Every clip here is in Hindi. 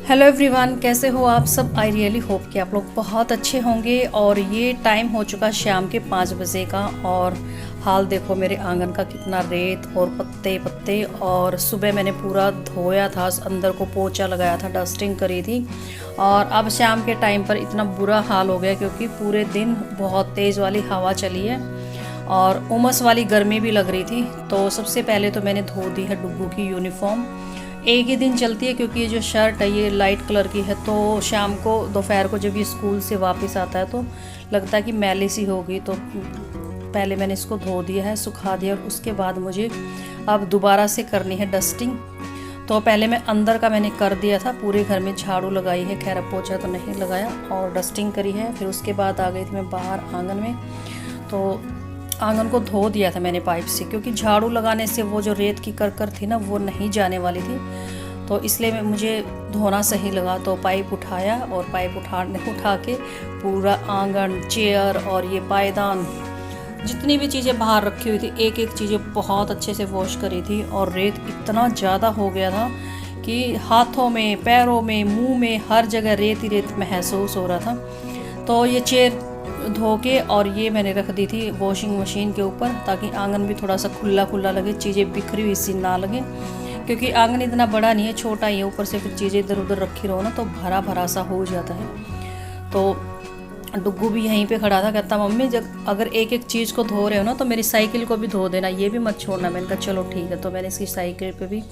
हेलो एवरीवन, कैसे हो आप सब। आई रियली होप कि आप लोग बहुत अच्छे होंगे। और ये टाइम हो चुका शाम के 5 बजे का और हाल देखो मेरे आंगन का कितना रेत और पत्ते पत्ते। और सुबह मैंने पूरा धोया था, अंदर को पोछा लगाया था, डस्टिंग करी थी। और अब शाम के टाइम पर इतना बुरा हाल हो गया क्योंकि पूरे दिन बहुत तेज़ वाली हवा चली है और उमस वाली गर्मी भी लग रही थी। तो सबसे पहले तो मैंने धो दी है डुग्गू की यूनिफॉर्म। एक ही दिन चलती है क्योंकि ये जो शर्ट है ये लाइट कलर की है, तो शाम को दोपहर को जब ये स्कूल से वापस आता है तो लगता है कि मैली सी होगी। तो पहले मैंने इसको धो दिया है, सुखा दिया। और उसके बाद मुझे अब दोबारा से करनी है डस्टिंग। तो पहले मैं अंदर का मैंने कर दिया था, पूरे घर में झाड़ू लगाई है, खैर पोछा तो नहीं लगाया, और डस्टिंग करी है। फिर उसके बाद आ गई थी मैं बाहर आंगन में। तो आंगन को धो दिया था मैंने पाइप से, क्योंकि झाड़ू लगाने से वो जो रेत की करकर थी ना वो नहीं जाने वाली थी। तो इसलिए मुझे धोना सही लगा। तो पाइप उठाया और पाइप उठा के पूरा आंगन, चेयर और ये पायदान, जितनी भी चीज़ें बाहर रखी हुई थी, एक एक चीज़ें बहुत अच्छे से वॉश करी थी। और रेत इतना ज़्यादा हो गया था कि हाथों में, पैरों में, मुंह में, हर जगह रेत ही रेत महसूस हो रहा था। तो ये चेयर धो के और ये मैंने रख दी थी वॉशिंग मशीन के ऊपर, ताकि आंगन भी थोड़ा सा खुला खुला लगे, चीज़ें बिखरी हुई सी ना लगे। क्योंकि आंगन इतना बड़ा नहीं है, छोटा ही है, ऊपर से फिर चीज़ें इधर उधर रखी रहो ना तो भरा भरा सा हो जाता है। तो डुग्गू भी यहीं पे खड़ा था, कहता मम्मी जब अगर एक एक चीज़ को धो रहे हो ना तो मेरी साइकिल को भी धो देना, ये भी मत छोड़ना। मैंने कहा चलो ठीक है। तो मैंने इसकी साइकिल पे भी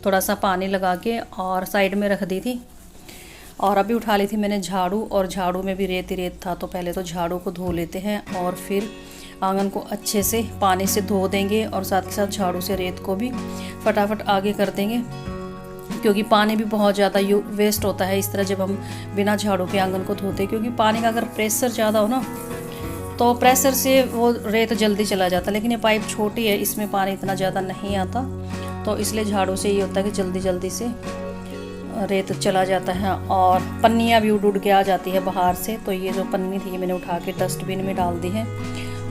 थोड़ा सा पानी लगा के और साइड में रख दी थी। और अभी उठा ली थी मैंने झाड़ू, और झाड़ू में भी रेत ही रेत था। तो पहले तो झाड़ू को धो लेते हैं और फिर आंगन को अच्छे से पानी से धो देंगे, और साथ के साथ झाड़ू से रेत को भी फटाफट आगे कर देंगे, क्योंकि पानी भी बहुत ज़्यादा वेस्ट होता है इस तरह जब हम बिना झाड़ू के आंगन को धोते। क्योंकि पानी का अगर प्रेशर ज़्यादा हो ना तो प्रेशर से वो रेत जल्दी चला जाता है, लेकिन ये पाइप छोटी है, इसमें पानी इतना ज़्यादा नहीं आता। तो इसलिए झाड़ू से ये होता है कि जल्दी जल्दी से रेत चला जाता है। और पन्नियाँ भी उड़ उड़ के आ जाती है बाहर से। तो ये जो पन्नी थी ये मैंने उठा के डस्टबिन में डाल दी है।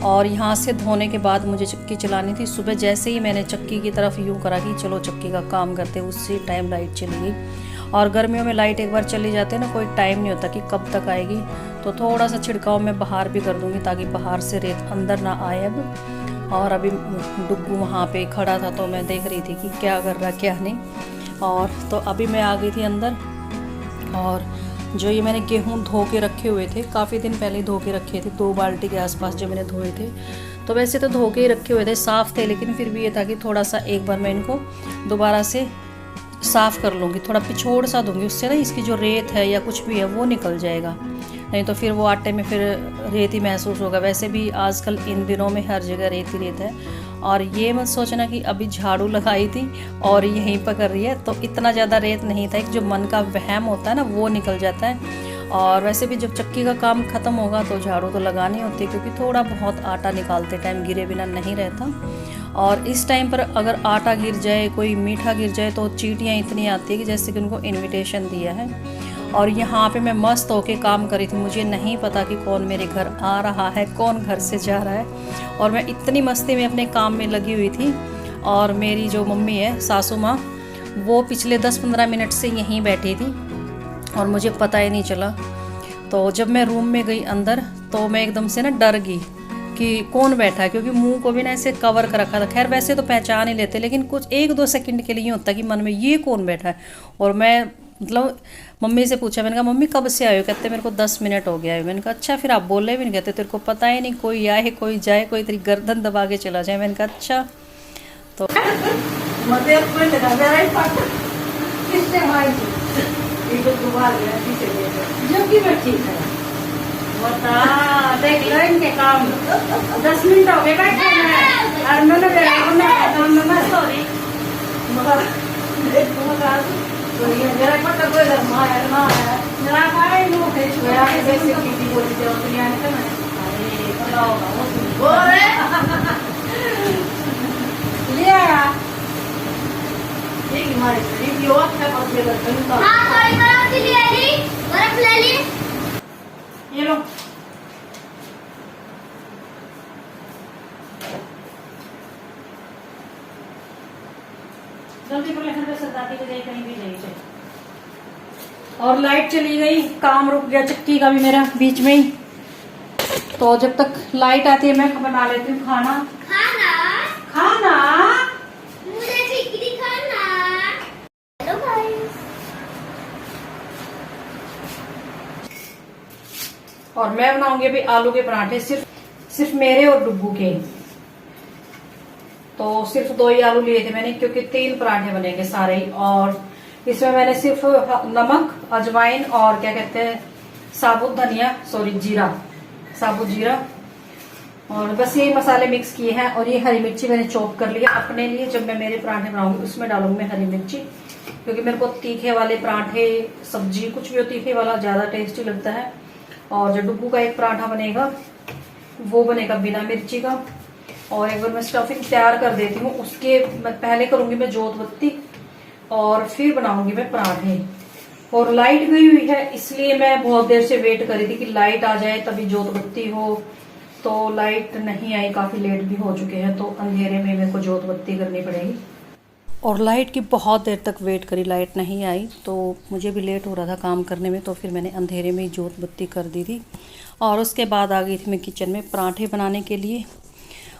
और यहाँ से धोने के बाद मुझे चक्की चलानी थी। सुबह जैसे ही मैंने चक्की की तरफ यूँ करा कि चलो चक्की का काम करते, उसी टाइम लाइट चली गई। और गर्मियों में लाइट एक बार चली जाती है ना, कोई टाइम नहीं होता कि कब तक आएगी। तो थोड़ा सा छिड़काव मैं बाहर भी कर दूँगी ताकि बाहर से रेत अंदर ना आए अब। और अभी डुग्गू वहाँ पे खड़ा था तो मैं देख रही थी कि क्या कर रहा क्या नहीं। और तो अभी मैं आ गई थी अंदर। और जो ये मैंने गेहूँ धो के रखे हुए थे, काफ़ी दिन पहले धो के रखे थे, 2 बाल्टी के आसपास जो मैंने धोए थे। तो वैसे तो धो के ही रखे हुए थे, साफ़ थे, लेकिन फिर भी ये था कि थोड़ा सा एक बार मैं इनको दोबारा से साफ़ कर लूँगी, थोड़ा पिछोड़ सा दूँगी, उससे ना इसकी जो रेत है या कुछ भी है वो निकल जाएगा। नहीं तो फिर वो आटे में फिर रेत ही महसूस होगा। वैसे भी आजकल इन दिनों में हर जगह रेत ही रेत है। और ये मत सोचना कि अभी झाड़ू लगाई थी और यहीं पर कर रही है, तो इतना ज़्यादा रेत नहीं था। एक जो मन का वहम होता है ना वो निकल जाता है। और वैसे भी जब चक्की का काम ख़त्म होगा तो झाड़ू तो लगानी होती है, क्योंकि थोड़ा बहुत आटा निकालते टाइम गिरे बिना नहीं रहता। और इस टाइम पर अगर आटा गिर जाए, कोई मीठा गिर जाए तो चींटियाँ इतनी आती है कि जैसे कि उनको इन्विटेशन दिया है। और यहाँ पे मैं मस्त होके काम करी थी, मुझे नहीं पता कि कौन मेरे घर आ रहा है, कौन घर से जा रहा है। और मैं इतनी मस्ती में अपने काम में लगी हुई थी। और मेरी जो मम्मी है, सासू माँ, वो पिछले 10-15 मिनट से यहीं बैठी थी और मुझे पता ही नहीं चला। तो जब मैं रूम में गई अंदर तो मैं एकदम से ना डर गई कि कौन बैठा है, क्योंकि मुंह को भी ना ऐसे कवर कर रखा था। खैर वैसे तो पहचान ही लेते, लेकिन कुछ 1-2 सेकंड के लिए होता कि मन में ये कौन बैठा है। और मैं मतलब मम्मी से पूछा, मैंने कहा मम्मी कब से आए हो? कहते मेरे को 10 मिनट हो गया है। मैंने कहा अच्छा, फिर आप बोले भी नहीं? कहते तेरे को पता ही नहीं, कोई आए कोई जाए, कोई तेरी गर्दन दबा के चला जाए। मैंने कहा अच्छा। तो देख लो इनके काम, 10 मिनट हो गए बैठे हैं और मैंने काम में मस्त हो रही। तो ये जरा पता कोई माया ना है, जरा पाए नो है छोया के जैसे की बोली जो दुनिया में ना। अरे बताओ वो रे ले आया एक हमारी वीडियो है और ये करता। हां थोड़ी बर्फ ले ली, बर्फ ले ली, ये लो जल्दी पर लेखन पे सरदाती के जाए कहीं भी नहीं चाहिए। और लाइट चली गई, काम रुक गया चक्की का भी मेरा बीच में ही। तो जब तक लाइट आती है मैं बना लेती हूँ खाना। खाना खाना मुझे चिकनी खाना। Hello guys. और मैं बनाऊंगी अभी आलू के पराठे, सिर्फ मेरे और डुग्गू के। तो सिर्फ 2 ही आलू लिए थे मैंने, क्योंकि 3 पराठे बनेंगे सारे ही। और इसमें मैंने सिर्फ नमक, अजवाइन और क्या कहते हैं साबुत धनिया, जीरा, साबुत जीरा, और बस यही मसाले मिक्स किए हैं। और ये हरी मिर्ची मैंने चॉप कर लिया अपने लिए। जब मैं मेरे पराठे बनाऊंगी उसमें डालूंगी मैं हरी मिर्ची, क्योंकि मेरे को तीखे वाले पराठे, सब्जी कुछ भी हो तीखे वाला ज्यादा टेस्टी लगता है। और जो डुग्गू का एक पराठा बनेगा वो बनेगा बिना मिर्ची का। और एक बार मैं स्टफिंग तैयार कर देती हूँ, उसके पहले करूंगी मैं जोत बत्ती और फिर बनाऊंगी मैं पराठे। और लाइट गई हुई है, इसलिए मैं बहुत देर से वेट कर रही थी कि लाइट आ जाए तभी जोत बत्ती हो। तो लाइट नहीं आई, काफी लेट भी हो चुके हैं, तो अंधेरे में मेरे को जोत बत्ती करनी पड़ेगी। और लाइट की बहुत देर तक वेट करी, लाइट नहीं आई, तो मुझे भी लेट हो रहा था काम करने में, तो फिर मैंने अंधेरे में ही जोत बत्ती कर दी थी। और उसके बाद आ गई थी मैं किचन में पराठे बनाने के लिए।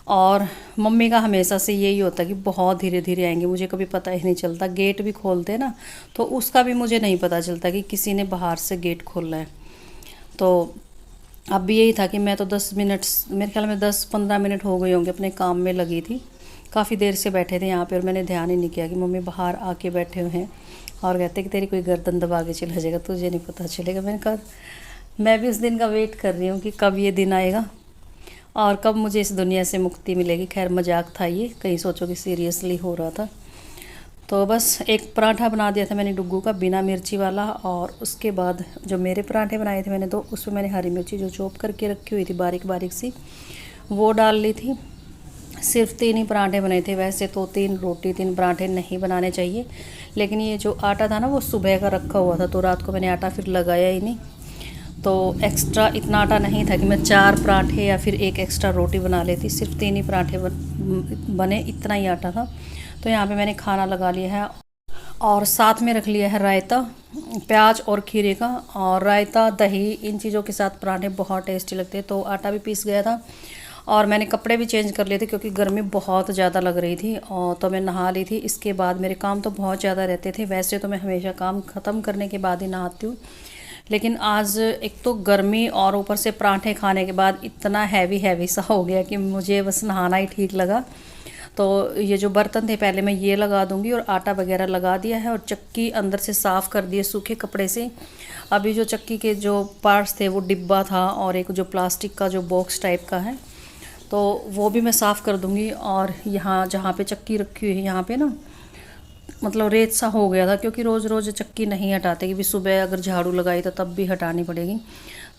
और मम्मी का हमेशा से यही होता है कि बहुत धीरे धीरे आएंगे, मुझे कभी पता ही नहीं चलता। गेट भी खोलते हैं ना, तो उसका भी मुझे नहीं पता चलता कि किसी ने बाहर से गेट खोला है। तो अब भी यही था कि मैं तो 10 मिनट, मेरे ख्याल में 10-15 मिनट हो गए होंगे अपने काम में लगी थी। काफ़ी देर से बैठे थे यहाँ पे और मैंने ध्यान ही नहीं किया कि मम्मी बाहर आके बैठे हुए हैं। और कहते कि तेरी कोई गर्दन दबा के चला जाएगा, तुझे नहीं पता चलेगा। मैंने कहा मैं भी उस दिन का वेट कर रही हूँ कि कब ये दिन आएगा और कब मुझे इस दुनिया से मुक्ति मिलेगी। खैर मजाक था ये, कहीं सोचो कि सीरियसली हो रहा था। तो बस एक पराठा बना दिया था मैंने डुग्गू का बिना मिर्ची वाला। और उसके बाद जो मेरे पराठे बनाए थे मैंने, तो उसमें मैंने हरी मिर्ची जो चॉप करके रखी हुई थी बारीक बारीक सी, वो डाल ली थी। सिर्फ 3 ही पराठे बने थे। वैसे तो 3 रोटी 3 पराठे नहीं बनाने चाहिए, लेकिन ये जो आटा था ना वो सुबह का रखा हुआ था, तो रात को मैंने आटा फिर लगाया ही नहीं। तो एक्स्ट्रा इतना आटा नहीं था कि मैं 4 पराठे या फिर 1 एक्स्ट्रा रोटी बना लेती। सिर्फ 3 ही पराठे बने, इतना ही आटा था। तो यहाँ पे मैंने खाना लगा लिया है और साथ में रख लिया है रायता, प्याज और खीरे का। और रायता, दही, इन चीज़ों के साथ पराठे बहुत टेस्टी लगते हैं। तो आटा भी पीस गया था और मैंने कपड़े भी चेंज कर लिए थे, क्योंकि गर्मी बहुत ज़्यादा लग रही थी। और तो मैं नहा ली थी। इसके बाद मेरे काम तो बहुत ज़्यादा रहते थे। वैसे तो मैं हमेशा काम ख़त्म करने के बाद ही नहाती हूँ, लेकिन आज एक तो गर्मी और ऊपर से पराठे खाने के बाद इतना हैवी सा हो गया कि मुझे बस नहाना ही ठीक लगा। तो ये जो बर्तन थे पहले मैं ये लगा दूंगी, और आटा वगैरह लगा दिया है और चक्की अंदर से साफ़ कर दिए सूखे कपड़े से। अभी जो चक्की के जो पार्ट्स थे वो डिब्बा था और एक जो प्लास्टिक का जो बॉक्स टाइप का है, तो वो भी मैं साफ़ कर दूंगी। और यहाँ जहाँ पे चक्की रखी हुई है यहाँ पे ना मतलब रेत सा हो गया था, क्योंकि रोज़ रोज़ चक्की नहीं हटाते, कि भी सुबह अगर झाड़ू लगाई तो तब भी हटानी पड़ेगी।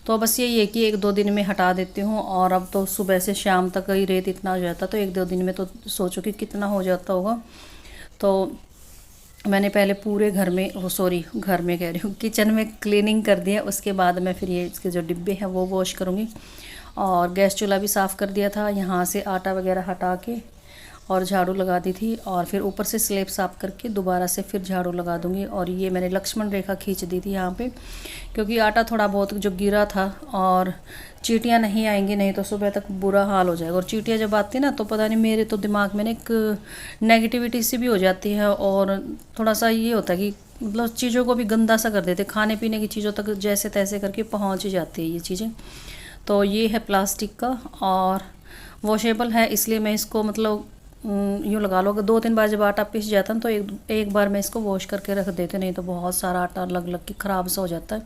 तो बस यही है कि 1-2 दिन में हटा देती हूँ। और अब तो सुबह से शाम तक ही रेत इतना हो जाता, तो 1-2 दिन में तो सोचो कि कितना हो जाता होगा। तो मैंने पहले पूरे घर में, घर में कह रही हूँ, किचन में क्लीनिंग कर दिया। उसके बाद मैं फिर ये इसके जो डिब्बे हैं वो वॉश करूँगी। और गैस चूल्हा भी साफ़ कर दिया था, यहाँ से आटा वगैरह हटा के और झाड़ू लगा दी थी। और फिर ऊपर से स्लेब साफ़ करके दोबारा से फिर झाड़ू लगा दूंगी। और ये मैंने लक्ष्मण रेखा खींच दी थी यहाँ पे, क्योंकि आटा थोड़ा बहुत जो गिरा था। और चींटियाँ नहीं आएंगी, नहीं तो सुबह तक बुरा हाल हो जाएगा। और चींटियाँ जब आती ना, तो पता नहीं मेरे तो दिमाग में ना एक नेगेटिविटी सी भी हो जाती है। और थोड़ा सा ये होता है कि मतलब चीज़ों को भी गंदा सा कर देते, खाने पीने की चीज़ों तक जैसे तैसे करके पहुँच ही जाती है ये चीज़ें। तो ये है प्लास्टिक का और वॉशेबल है, इसलिए मैं इसको मतलब यूँ लगा लो, अगर 2-3 बार जब आटा पिस जाता है तो एक बार मैं इसको वॉश करके रख देते, नहीं तो बहुत सारा आटा लग लग के ख़राब सा हो जाता है।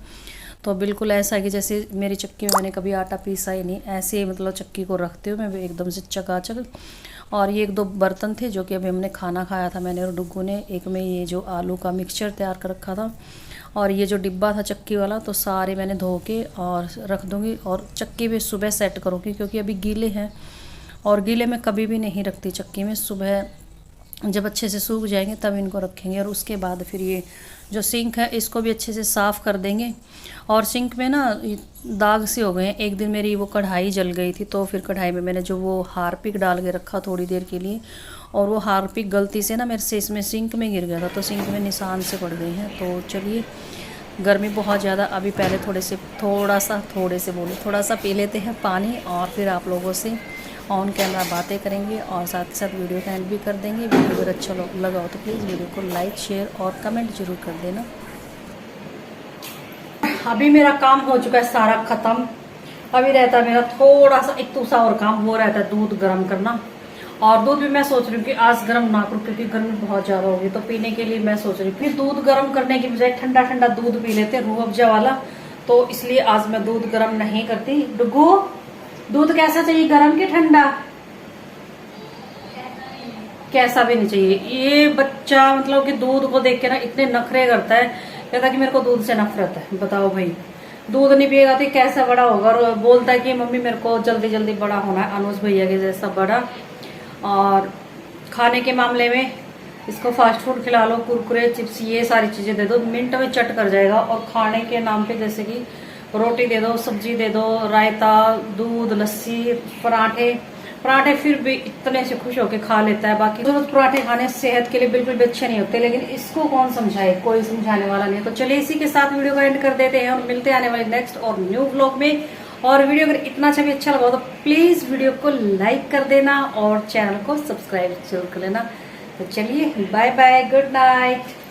तो बिल्कुल ऐसा है कि जैसे मेरी चक्की में मैंने कभी आटा पीसा ही नहीं, ऐसे ही मतलब चक्की को रखती हूँ मैं एकदम से चकाचक। और ये 1-2 बर्तन थे जो कि अभी हमने खाना खाया था मैंने और डुग्गू ने। एक में ये जो आलू का मिक्सचर तैयार कर रखा था, और ये जो डिब्बा था चक्की वाला, तो सारे मैंने धो के और रख दूँगी। और चक्की भी सुबह सेट करूँगी, क्योंकि अभी गीले हैं और गीले में कभी भी नहीं रखती चक्की में। सुबह जब अच्छे से सूख जाएंगे तब इनको रखेंगे। और उसके बाद फिर ये जो सिंक है इसको भी अच्छे से साफ़ कर देंगे। और सिंक में ना दाग से हो गए हैं। एक दिन मेरी वो कढ़ाई जल गई थी, तो फिर कढ़ाई में मैंने जो वो हारपिक डाल के रखा थोड़ी देर के लिए, और वो हारपिक गलती से ना मेरे से इसमें सिंक में गिर गया था, तो सिंक में निशान से पड़ गए हैं। तो चलिए, गर्मी बहुत ज़्यादा, अभी पहले थोड़ा सा पी लेते हैं पानी, और फिर आप लोगों से ऑन कैमरा बातें करेंगे और साथ ही साथ वीडियो का एंड भी कर देंगे। वीडियो अगर अच्छा लगा हो तो प्लीज़ वीडियो को लाइक, शेयर और कमेंट जरूर कर देना। अभी मेरा काम हो चुका है सारा ख़त्म। अभी रहता है मेरा थोड़ा सा एक दूसरा और काम, वो रहता है दूध गर्म करना। और दूध भी मैं सोच रही हूँ कि आज गर्म ना करूँ, क्योंकि गर्मी बहुत ज़्यादा होगी, तो पीने के लिए मैं सोच रही हूँ फिर दूध गर्म करने की बजाय ठंडा ठंडा दूध पी लेते हैं, रूह अफ़ज़ा वाला। तो इसलिए आज मैं दूध गर्म नहीं करती। डुगू, दूध कैसा चाहिए, गर्म कि ठंडा? कैसा भी नहीं चाहिए। ये बच्चा मतलब कि दूध को देख के ना इतने नखरे करता है, कहता कि मेरे को दूध से नफरत है। बताओ भाई, दूध नहीं पिएगा तो कैसा बड़ा होगा। और बोलता है कि मम्मी मेरे को जल्दी जल्दी बड़ा होना है, अनुज भैया के जैसा बड़ा। और खाने के मामले में इसको फास्ट फूड खिला लो, कुरकुरे, चिप्स, ये सारी चीज़ें दे दो, मिनट में चट कर जाएगा। और खाने के नाम पे जैसे कि रोटी दे दो, सब्जी दे दो, रायता, दूध, लस्सी, पराठे फिर भी इतने से खुश होकर खा लेता है। बाकी तो पराठे खाने सेहत के लिए बिल्कुल भी अच्छे नहीं होते, लेकिन इसको कौन समझाए, कोई समझाने वाला नहीं है। तो चलिए इसी के साथ वीडियो का एंड कर देते हैं और मिलते हैं आने वाले नेक्स्ट और न्यू व्लॉग में। और वीडियो अगर इतना अच्छा लगा तो प्लीज वीडियो को लाइक कर देना और चैनल को सब्सक्राइब जरूर कर लेना। तो चलिए, बाय बाय, गुड नाइट।